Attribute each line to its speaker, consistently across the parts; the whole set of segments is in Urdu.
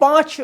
Speaker 1: 5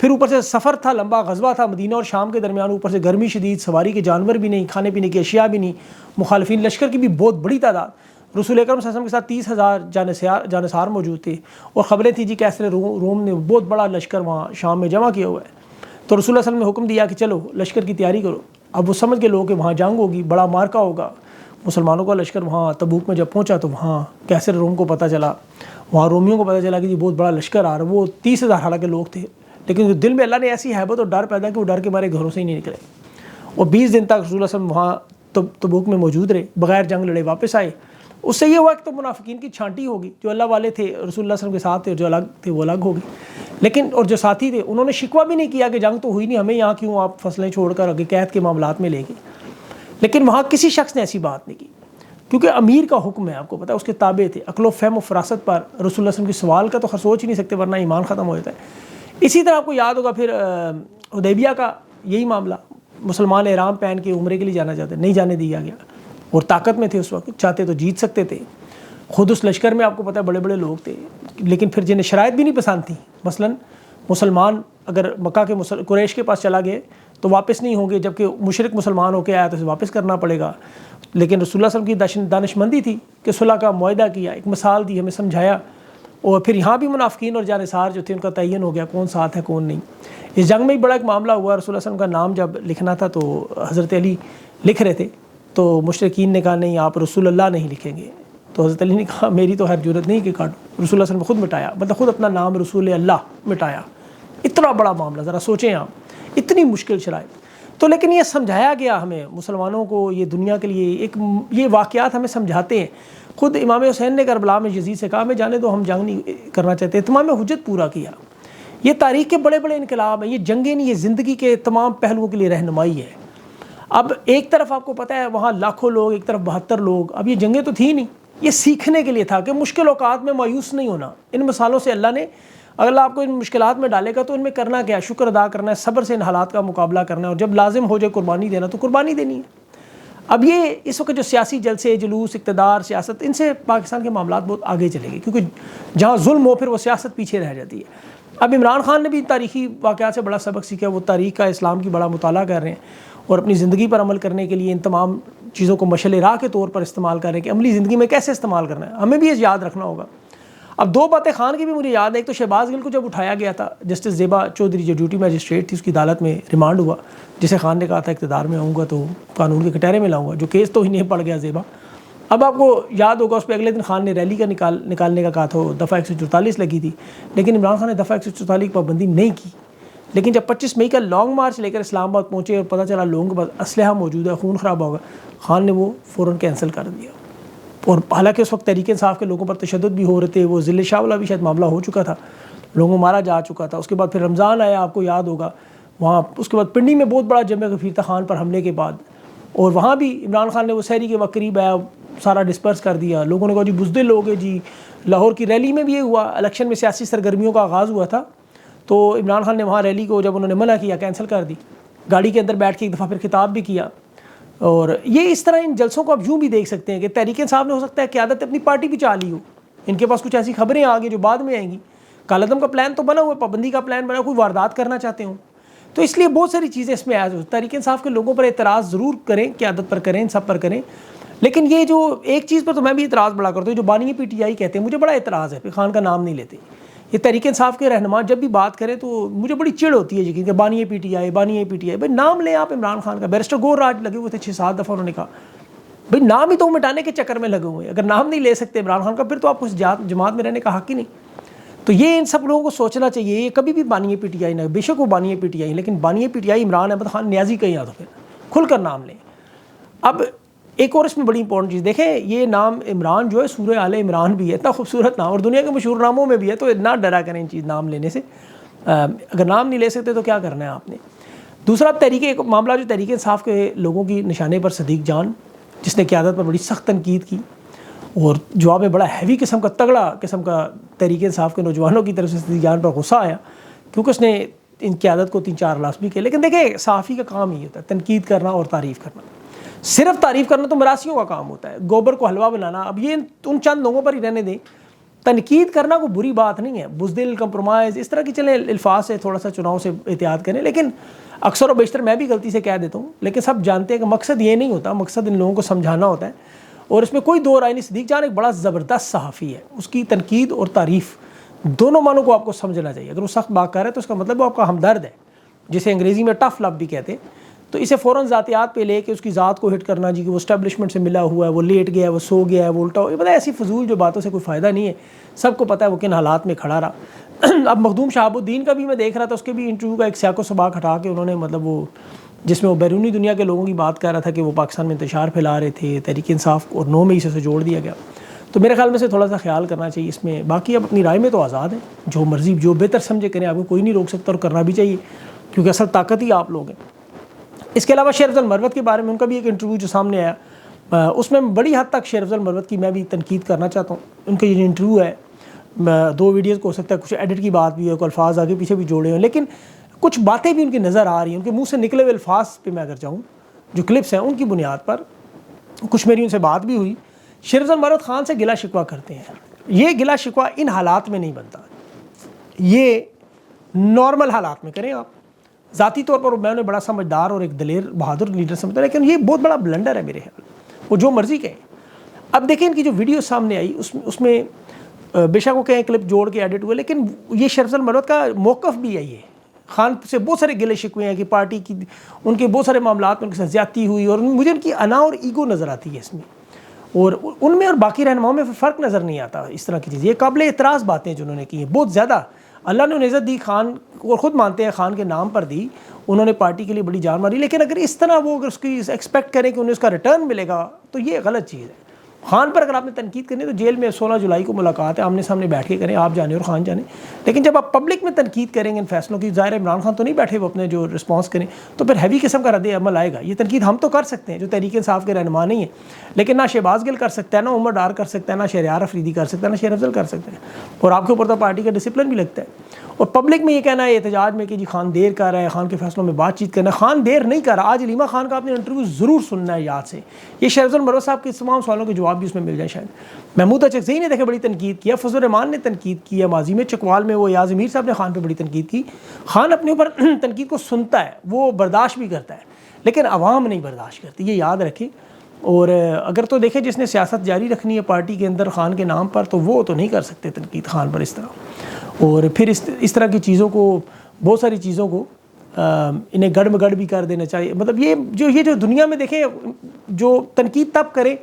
Speaker 1: پھر اوپر سے سفر تھا، لمبا غزوہ تھا مدینہ اور شام کے درمیان، اوپر سے گرمی شدید، سواری کے جانور بھی نہیں، کھانے پینے کی اشیاء بھی نہیں، مخالفین لشکر کی بھی بہت بڑی تعداد، رسول اکرم صلی اللہ علیہ وسلم کے ساتھ 30,000 جانصار موجود تھے، اور خبریں تھیں جی کیسے روم نے بہت بڑا لشکر وہاں شام میں جمع کیا ہوا ہے۔ تو رسول اللہ صلی اللہ علیہ وسلم نے حکم دیا کہ چلو لشکر کی تیاری کرو۔ اب وہ سمجھ کے لوگ کہ وہاں جنگ ہوگی، بڑا مارکا ہوگا۔ مسلمانوں کا لشکر وہاں تبوک میں جب پہنچا تو وہاں کیسر روم کو پتہ چلا، وہاں رومیوں کو پتہ چلا کہ جی بہت بڑا لشکر آ رہا ہے۔ وہ 30,000 حالانکہ لوگ تھے، لیکن دل میں اللہ نے ایسی ہیبت اور ڈر پیدا کہ وہ ڈر کے مارے گھروں سے ہی نہیں نکلے، اور 20 دن تک رسول اللہ صلی اللہ علیہ وسلم وہاں تبوک میں موجود رہے، بغیر جنگ لڑے واپس آئے۔ اس سے یہ ہوا کہ تو منافقین کی چھانٹی ہوگی، جو اللہ والے تھے رسول اللہ صلی اللہ علیہ وسلم کے ساتھ تھے، جو الگ تھے وہ الگ ہو گئے، لیکن اور جو ساتھی تھے انہوں نے شکوہ بھی نہیں کیا کہ جنگ تو ہوئی نہیں، ہمیں یہاں کیوں آپ فصلیں چھوڑ کر آگے قید کے معاملات میں لے گئے۔ لیکن وہاں کسی شخص نے ایسی بات نہیں کی، کیونکہ امیر کا حکم ہے، آپ کو پتہ ہے، اس کے تابع تھے، عقل و فہم و فراست پر رسول اللہ صلی اللہ علیہ وسلم کی سوال کا تو خیر سوچ ہی نہیں سکتے ورنہ ایمان ختم ہو جاتا ہے۔ اسی طرح آپ کو یاد ہوگا پھر حدیبیہ کا یہی معاملہ، مسلمان احرام پہن کے عمرے کے لیے جانا چاہتے، نہیں جانے دیا گیا، اور طاقت میں تھے اس وقت، چاہتے تو جیت سکتے تھے۔ خود اس لشکر میں آپ کو پتہ ہے بڑے بڑے لوگ تھے، لیکن پھر جنہیں شرائط بھی نہیں پسند تھیں، مثلاً مسلمان اگر مکہ کے قریش کے پاس چلا گئے تو واپس نہیں ہوں گے، جبکہ مشرک مسلمان ہو کے آیا تو اسے واپس کرنا پڑے گا۔ لیکن رسول اللہ صلی اللہ علیہ وسلم کی دانش مندی تھی کہ صلح کا معاہدہ کیا، ایک مثال دی، ہمیں سمجھایا، اور پھر یہاں بھی منافقین اور جانصار جو تھے ان کا تعین ہو گیا کون ساتھ ہے کون نہیں۔ اس جنگ میں بھی بڑا ایک معاملہ ہوا، رسول اللہ صلی اللہ علیہ وسلم کا نام جب لکھنا تھا تو حضرت علی لکھ رہے تھے، تو مشرکین نے کہا نہیں آپ رسول اللہ نہیں لکھیں گے، تو حضرت علی نے کہا میری تو خیر جرت نہیں کہ کاٹوں، رسول اللہ صلی اللہ علیہ وسلم نے خود مٹایا، مطلب خود اپنا نام رسول اللہ مٹایا۔ اتنا بڑا معاملہ، ذرا سوچیں آپ، اتنی مشکل شرائط۔ تو لیکن یہ سمجھایا گیا ہمیں مسلمانوں کو، یہ دنیا کے لیے ایک یہ واقعات ہمیں سمجھاتے ہیں۔ خود امام حسین نے کربلا میں یزید سے کہا ہمیں جانے دو، ہم جنگ نہیں کرنا چاہتے، تمام حجت پورا کیا۔ یہ تاریخ کے بڑے بڑے انقلاب ہیں، یہ جنگیں نہیں، یہ زندگی کے تمام پہلوؤں کے لیے رہنمائی ہے۔ اب ایک طرف آپ کو پتہ ہے وہاں لاکھوں لوگ، ایک طرف 72 لوگ، اب یہ جنگیں تو تھیں نہیں، یہ سیکھنے کے لیے تھا کہ مشکل اوقات میں مایوس نہیں ہونا۔ ان مثالوں سے اللہ نے، اگر اللہ آپ کو ان مشکلات میں ڈالے گا تو ان میں کرنا کیا ہے، شکر ادا کرنا ہے، صبر سے ان حالات کا مقابلہ کرنا ہے، اور جب لازم ہو جائے قربانی دینا تو قربانی دینی ہے۔ اب یہ اس وقت جو سیاسی جلسے، جلوس، اقتدار، سیاست، ان سے پاکستان کے معاملات بہت آگے چلے گئے، کیونکہ جہاں ظلم ہو پھر وہ سیاست پیچھے رہ جاتی ہے۔ اب عمران خان نے بھی تاریخی واقعات سے بڑا سبق سیکھا، وہ تاریخ کا، اسلام کی بڑا مطالعہ کر رہے ہیں، اور اپنی زندگی پر عمل کرنے کے لیے ان تمام چیزوں کو مشعل راہ کے طور پر استعمال کر رہے ہیں کہ عملی زندگی میں کیسے استعمال کرنا ہے، ہمیں بھی یہ یاد رکھنا ہوگا۔ اب دو باتیں خان کی بھی مجھے یاد ہے، ایک تو شہباز گل کو جب اٹھایا گیا تھا، جسٹس زیبا چودھری جو ڈیوٹی میجسٹریٹ تھی، اس کی عدالت میں ریمانڈ ہوا، جسے خان نے کہا تھا اقتدار میں آؤں گا تو قانون کے کٹہرے میں لاؤں گا، جو کیس تو ہی نہیں پڑ گیا زیبا۔ اب آپ کو یاد ہوگا اس پہ اگلے دن خان نے ریلی کا نکالنے کا کہا تھا، دفعہ 144 لگی تھی، لیکن عمران خان نے دفعہ 144 کی پابندی نہیں کی۔ لیکن جب 25 مئی کا لانگ مارچ لے کر اسلام آباد پہنچے اور پتہ چلا لوگوں کے پاس اسلحہ موجود ہے، خون خراب ہوگا، خان نے وہ فوراً کینسل کر دیا۔ اور حالانکہ اس وقت تحریک انصاف کے لوگوں پر تشدد بھی ہو رہے تھے، وہ ضلع شاہ والا بھی شاید معاملہ ہو چکا تھا، لوگوں مارا جا چکا تھا۔ اس کے بعد پھر رمضان آیا، آپ کو یاد ہوگا، وہاں اس کے بعد پنڈی میں بہت بڑا جمع غفیر تھا خان پر حملے کے بعد، اور وہاں بھی عمران خان نے وہ سحری کے وقت قریب آیا، سارا ڈسپرس کر دیا، لوگوں نے کہا جی بزدل لوگ ہیں جی۔ لاہور کی ریلی میں بھی یہ ہوا، الیکشن میں سیاسی سرگرمیوں کا آغاز ہوا تھا، تو عمران خان نے وہاں ریلی کو جب انہوں نے منع کیا، کینسل کر دی، گاڑی کے اندر بیٹھ کے ایک دفعہ پھر خطاب بھی کیا۔ اور یہ اس طرح ان جلسوں کو آپ یوں بھی دیکھ سکتے ہیں کہ تحریک انصاف نے ہو سکتا ہے قیادت اپنی پارٹی بھی چاہ لی ہو، ان کے پاس کچھ ایسی خبریں آ گئی جو بعد میں آئیں گی، کالعدم کا پلان تو بنا ہوا ہے، پابندی کا پلان بنا، کوئی واردات کرنا چاہتے ہوں، تو اس لیے بہت ساری چیزیں اس میں آیا۔ تحریک انصاف کے لوگوں پر اعتراض ضرور کریں، قیادت پر کریں، سب پر کریں، لیکن یہ جو ایک چیز پر تو میں بھی اعتراض بڑا کرتا ہوں، جو بانی پی ٹی آئی کہتے ہیں، مجھے بڑا اعتراض ہے کہ خان کا نام نہیں لیتے۔ یہ تحریک انصاف کے رہنما جب بھی بات کریں تو مجھے بڑی چڑ ہوتی ہے یقین کہ بانی پی ٹی آئی، بانی پی ٹی آئی، بھائی نام لیں آپ عمران خان کا۔ بیرسٹر گور راج لگے ہوئے تھے 6-7 دفعہ، انہوں نے کہا بھائی نام ہی تو مٹانے کے چکر میں لگے ہوئے ہیں، اگر نام نہیں لے سکتے عمران خان کا پھر تو آپ اس جماعت میں رہنے کا حق ہی نہیں۔ تو یہ ان سب لوگوں کو سوچنا چاہیے، یہ کبھی بھی بانی پی ٹی آئی نہ، بے شک وہ بانی پی ٹی آئی، لیکن بانی P T I Imran Ahmed Khan Niazi کہیں آ تو پھر کھل کر نام لیں۔ اب ایک اور اس میں بڑی امپورٹنٹ چیز دیکھیں، یہ نام عمران جو ہے سورہ آل عمران بھی ہے، اتنا خوبصورت نام، اور دنیا کے مشہور ناموں میں بھی ہے، تو نہ ڈرا کریں ان چیز نام لینے سے، اگر نام نہیں لے سکتے تو کیا کرنا ہے آپ نے۔ دوسرا ایک معاملہ جو تحریک انصاف کے لوگوں کی نشانے پر صدیق جان، جس نے قیادت پر بڑی سخت تنقید کی، اور جواب میں بڑا ہیوی قسم کا، تگڑا قسم کا تحریک انصاف کے نوجوانوں کی طرف سے صدیق جان پر غصہ آیا، کیونکہ اس نے ان قیادت کو 3-4 لاس بھی کیا۔ لیکن دیکھیں صحافی کا کام ہی ہوتا ہے تنقید کرنا اور تعریف کرنا، صرف تعریف کرنا تو مراسیوں کا کام ہوتا ہے، گوبر کو حلوہ بنانا۔ اب یہ ان چند لوگوں پر ہی رہنے دیں تنقید کرنا کوئی بری بات نہیں ہے، بزدل، کمپرومائز، اس طرح کی چلیں الفاظ سے تھوڑا سا چناؤ سے احتیاط کریں، لیکن اکثر و بیشتر میں بھی غلطی سے کہہ دیتا ہوں، لیکن سب جانتے ہیں کہ مقصد یہ نہیں ہوتا، مقصد ان لوگوں کو سمجھانا ہوتا ہے، اور اس میں کوئی دو رائے نہیں۔ صدیق جان ایک بڑا زبردست صحافی ہے، اس کی تنقید اور تعریف دونوں معنوں کو آپ کو سمجھنا چاہیے۔ اگر وہ سخت بات کر رہا ہے تو اس کا مطلب وہ آپ کا ہمدرد ہے، جسے انگریزی میں ٹف لو بھی کہتے ہیں، تو اسے فوراً ذاتیات پہ لے کے اس کی ذات کو ہٹ کرنا جی کہ وہ اسٹیبلشمنٹ سے ملا ہوا ہے، وہ لیٹ گیا ہے، وہ سو گیا ہے، وہ الٹا ہو، یہ پتہ ہے ایسی فضول جو باتوں سے کوئی فائدہ نہیں ہے، سب کو پتہ ہے وہ کن حالات میں کھڑا رہا۔ اب مخدوم شہاب الدین کا بھی میں دیکھ رہا تھا، اس کے بھی انٹرویو کا ایک سیاق و سباق ہٹا کے انہوں نے مطلب وہ جس میں وہ بیرونی دنیا کے لوگوں کی بات کر رہا تھا کہ وہ پاکستان میں انتشار پھیلا رہے تھے، تحریک انصاف اور 9 مئی سے اسے جوڑ دیا گیا، تو میرے خیال میں سے تھوڑا سا خیال کرنا چاہیے اس میں۔ باقی اب اپنی رائے میں تو آزاد ہیں، جو مرضی جو بہتر سمجھے کریں، آپ کو کوئی نہیں روک سکتا، اور کرنا بھی چاہیے کیونکہ اصل طاقت ہی آپ لوگ ہیں۔ اس کے علاوہ شیر افضل مروت کے بارے میں ان کا بھی ایک انٹرویو جو سامنے آیا، اس میں بڑی حد تک شیر افضل مروت کی میں بھی تنقید کرنا چاہتا ہوں۔ ان کا یہ انٹرویو ہے، 2 ویڈیوز کو ہو سکتا ہے کچھ ایڈٹ کی بات بھی ہے، کوئی الفاظ آگے پیچھے بھی جوڑے ہیں، لیکن کچھ باتیں بھی ان کی نظر آ رہی ہیں، ان کے منہ سے نکلے ہوئے الفاظ پہ میں اگر جاؤں، جو کلپس ہیں ان کی بنیاد پر کچھ میری ان سے بات بھی ہوئی۔ شیر افضل مروت خان سے گلا شکوہ کرتے ہیں، یہ گلا شکوہ ان حالات میں نہیں بنتا، یہ نارمل حالات میں کریں آپ۔ ذاتی طور پر میں انہیں بڑا سمجھدار اور ایک دلیر بہادر لیڈر سمجھتا ہوں، لیکن یہ بہت بڑا بلنڈر ہے میرے خیال، وہ جو مرضی کہیں۔ اب دیکھیں ان کی جو ویڈیو سامنے آئی اس میں بے شک وہ کہیں کلپ جوڑ کے ایڈٹ ہوئے، لیکن یہ شیر افضل مروت کا موقف بھی ہے، یہ خان سے بہت سارے گلے شکوے ہیں کہ پارٹی کی ان کے بہت سارے معاملات میں ان کے ساتھ زیادتی ہوئی، اور مجھے ان کی انا اور ایگو نظر آتی ہے اس میں، اور ان میں اور باقی رہنماؤں میں فرق نظر نہیں آتا اس طرح کی چیز۔ یہ قابل اعتراض باتیں جنہوں نے کی ہیں بہت زیادہ، اللہ نے انہیں عزت دی، خان اور خود مانتے ہیں خان کے نام پر دی، انہوں نے پارٹی کے لیے بڑی جان ماری، لیکن اگر اس طرح وہ اگر اس کی ایکسپیکٹ کریں کہ انہیں اس کا ریٹرن ملے گا تو یہ غلط چیز ہے۔ خان پر اگر آپ نے تنقید کرنی تو جیل میں 16 جولائی کو ملاقات ہے، آمنے سامنے بیٹھ کے کریں، آپ جانے اور خان جانے، لیکن جب آپ پبلک میں تنقید کریں گے ان فیصلوں کی، ظاہر عمران خان تو نہیں بیٹھے وہ اپنے جو رسپانس کریں، تو پھر ہیوی قسم کا رد عمل آئے گا۔ یہ تنقید ہم تو کر سکتے ہیں جو تحریک انصاف کے رہنما نہیں ہیں، لیکن نہ شہباز گل کر سکتا ہے، نہ عمر ڈار کر سکتا ہے، نہ شہریار افریدی کر سکتا ہے، نہ شیر افضل کر سکتے ہیں، اور آپ کے اوپر تو پارٹی کا ڈسپلن بھی لگتا ہے۔ اور پبلک میں یہ کہنا ہے احتجاج میں کہ جی خان دیر کر رہا ہے، خان کے فیصلوں میں بات چیت کرنا ہے، خان دیر نہیں کر رہا۔ آج علیمہ خان کا آپ نے انٹرویو ضرور سننا ہے یاد سے، یہ شیر افضل مروت صاحب کے تمام سوالوں کے جواب بھی اس میں مل جائے شاید۔ محمود اچکزئی نے دیکھے بڑی تنقید کیا، فضل الرحمان نے تنقید کی ہے ماضی میں، چکوال میں وہ ایاز امیر صاحب نے خان پہ بڑی تنقید کی۔ خان اپنے اوپر تنقید کو سنتا ہے، وہ برداشت بھی کرتا ہے، لیکن عوام نہیں برداشت کرتی، یہ یاد رکھیں۔ اور اگر تو دیکھیں جس نے سیاست جاری رکھنی ہے پارٹی کے اندر خان کے نام پر، تو وہ تو نہیں کر سکتے تنقید خان پر اس طرح، اور پھر اس طرح کی چیزوں کو، بہت ساری چیزوں کو انہیں گڑ میں گڑ بھی کر دینا چاہیے۔ مطلب یہ جو دنیا میں دیکھیں جو تنقید تب کرے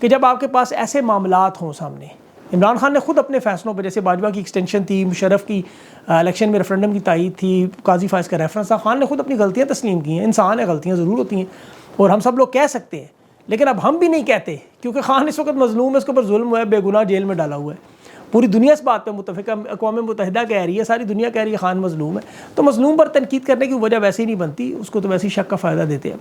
Speaker 1: کہ جب آپ کے پاس ایسے معاملات ہوں سامنے۔ عمران خان نے خود اپنے فیصلوں پہ، جیسے باجوہ کی ایکسٹینشن تھی، مشرف کی الیکشن میں ریفرنڈم کی تائید تھی، قاضی فائز کا ریفرنس تھا، خان نے خود اپنی غلطیاں تسلیم کی ہیں۔ انسان ہے، غلطیاں ضرور ہوتی ہیں، اور ہم سب لوگ کہہ سکتے ہیں، لیکن اب ہم بھی نہیں کہتے کیونکہ خان اس وقت مظلوم ہے، اس کے اوپر ظلم ہوا ہے، بے گناہ جیل میں ڈالا ہوا ہے۔ پوری دنیا اس بات پہ متفق ہے، اقوام متحدہ کہہ رہی ہے، ساری دنیا کہہ رہی ہے خان مظلوم ہے، تو مظلوم پر تنقید کرنے کی وجہ ویسے ہی نہیں بنتی، اس کو تو ویسے ہی شک کا فائدہ دیتے ہیں۔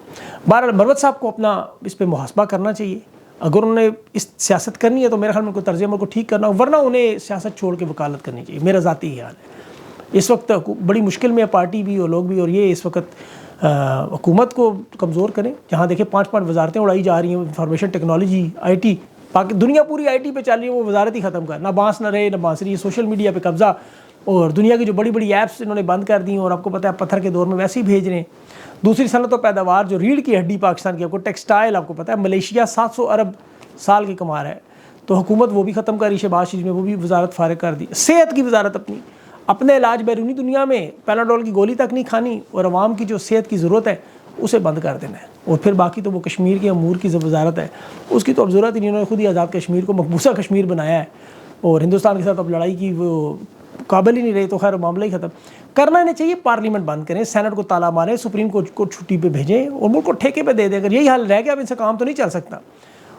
Speaker 1: بہرحال مروت صاحب کو اپنا اس پہ محاسبہ کرنا چاہیے، اگر انہوں نے اس سیاست کرنی ہے تو میرے خیال میں ان کو طرز عمل کو ٹھیک کرنا ہو، ورنہ انہیں سیاست چھوڑ کے وکالت کرنی چاہیے، میرا ذاتی خیال ہے۔ اس وقت بڑی مشکل میں ہے پارٹی بھی اور لوگ بھی، اور یہ اس وقت حکومت کو کمزور کریں، جہاں دیکھیں 5 وزارتیں اڑائی جا رہی ہیں، انفارمیشن ٹیکنالوجی، IT، دنیا پوری IT پہ چل رہی ہے، وہ وزارت ہی ختم کر، نہ بانس نہ رہے نہ بانسری، سوشل میڈیا پہ قبضہ، اور دنیا کی جو بڑی بڑی ایپس انہوں نے بند کر دی، اور آپ کو پتہ ہے پتھر کے دور میں ویسے ہی بھیج رہے ہیں۔ دوسری صنعت و پیداوار جو ریڑھ کی ہڈی پاکستان کی، آپ کو ٹیکسٹائل، آپ کو پتہ ہے ملیشیا 700 ارب سال کی کما رہا ہے، تو حکومت وہ بھی ختم کری، شہباز شریف میں وہ بھی وزارت فارغ کر دی۔ صحت کی وزارت اپنے علاج بیرونی دنیا میں پیناڈول کی گولی تک نہیں کھانی، اور عوام کی جو صحت کی ضرورت ہے اسے بند کر دینا ہے، اور پھر باقی تو وہ کشمیر کے امور کی وزارت ہے، اس کی تو اب ضرورت ہی نہیں، انہوں نے خود ہی آزاد کشمیر کو مقبوضہ کشمیر بنایا ہے، اور ہندوستان کے ساتھ اب لڑائی کی وہ قابل ہی نہیں رہے، تو خیر معاملہ ہی ختم کرنا نہیں چاہیے۔ پارلیمنٹ بند کریں، سینٹ کو تالا ماریں، سپریم کورٹ کو چھٹی پہ بھیجیں، اور ملک کو ٹھیکے پہ دے دیں۔ اگر یہی حال رہ گیا اب ان سے کام تو نہیں چل سکتا۔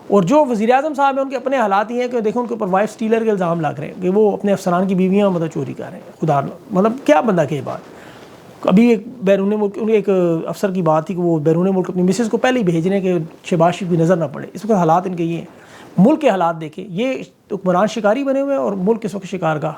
Speaker 1: اور جو وزیر اعظم صاحب ہیں ان کے اپنے حالات ہی ہیں کہ دیکھو ان کے اوپر وائف سٹیلر کے الزام لگ رہے ہیں کہ وہ اپنے افسران کی بیویاں مطلب چوری کر رہے ہیں، خدا مطلب کیا بندہ کہ یہ بات۔ ابھی ایک بیرون ملک ایک افسر کی بات تھی کہ وہ بیرون ملک اپنی مسز کو پہلے ہی بھیج رہے ہیں کہ شہباز شریف کی نظر نہ پڑے۔ اس وقت حالات ان کے یہ ہیں، ملک کے حالات دیکھیں، یہ حکمران شکاری بنے ہوئے ہیں اور ملک اس وقت شکار کا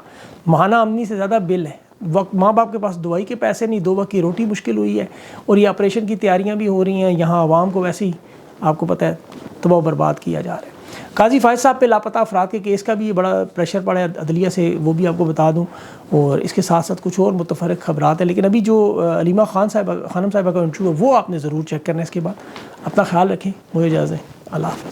Speaker 1: ماہانہ آمدنی سے زیادہ بل ہے، وقت ماں باپ کے پاس دوائی کے پیسے نہیں، 2 وقت کی روٹی مشکل ہوئی ہے، اور یہ آپریشن کی تیاریاں بھی ہو رہی ہیں، یہاں عوام کو ویسے ہی آپ کو پتہ ہے تباہ و برباد کیا جا رہا ہے۔ قاضی فائز صاحب پہ لاپتہ افراد کے کیس کا بھی بڑا پریشر پڑا ہے عدلیہ سے، وہ بھی آپ کو بتا دوں، اور اس کے ساتھ ساتھ کچھ اور متفرق خبرات ہیں. لیکن ابھی جو علیمہ خانم صاحبہ کا انٹرویو ہے وہ آپ نے ضرور چیک کرنا ہے. اس کے بعد اپنا خیال رکھیں، مجھے اجازت ہے، اللہ حافظ.